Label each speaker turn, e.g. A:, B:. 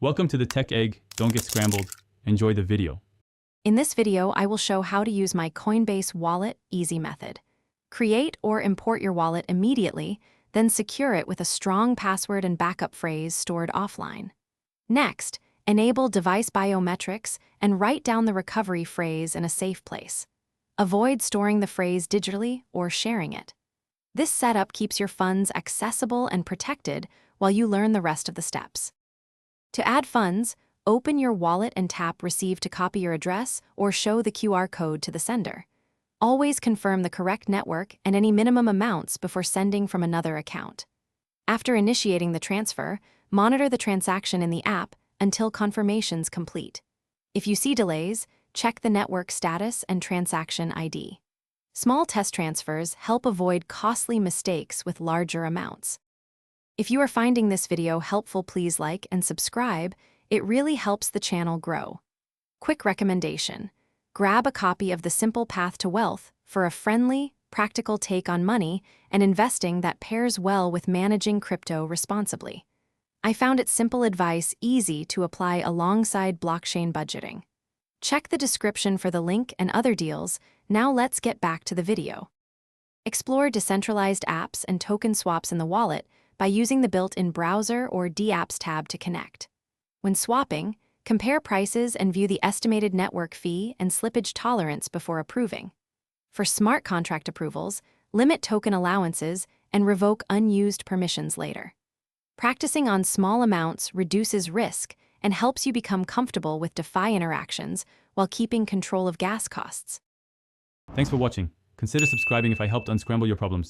A: Welcome to the Tech Egg. Don't get scrambled. Enjoy the video.
B: In this video, I will show how to use my Coinbase wallet easy method. Create or import your wallet immediately, then secure it with a strong password and backup phrase stored offline. Next, enable device biometrics and write down the recovery phrase in a safe place. Avoid storing the phrase digitally or sharing it. This setup keeps your funds accessible and protected while you learn the rest of the steps. To add funds, open your wallet and tap Receive to copy your address or show the QR code to the sender. Always confirm the correct network and any minimum amounts before sending from another account. After initiating the transfer, monitor the transaction in the app until confirmation's complete. If you see delays, check the network status and transaction ID. Small test transfers help avoid costly mistakes with larger amounts. If you are finding this video helpful, please like and subscribe. It really helps the channel grow. Quick recommendation: grab a copy of The Simple Path to Wealth for a friendly, practical take on money and investing that pairs well with managing crypto responsibly. I found its simple advice easy to apply alongside blockchain budgeting. Check the description for the link and other deals. Now let's get back to the video. Explore decentralized apps and token swaps in the wallet by using the built-in Browser or dApps tab to connect. When swapping, compare prices and view the estimated network fee and slippage tolerance before approving. For smart contract approvals, limit token allowances and revoke unused permissions later. Practicing on small amounts reduces risk and helps you become comfortable with DeFi interactions while keeping control of gas costs.
A: Thanks for watching. Consider subscribing if I helped unscramble your problems.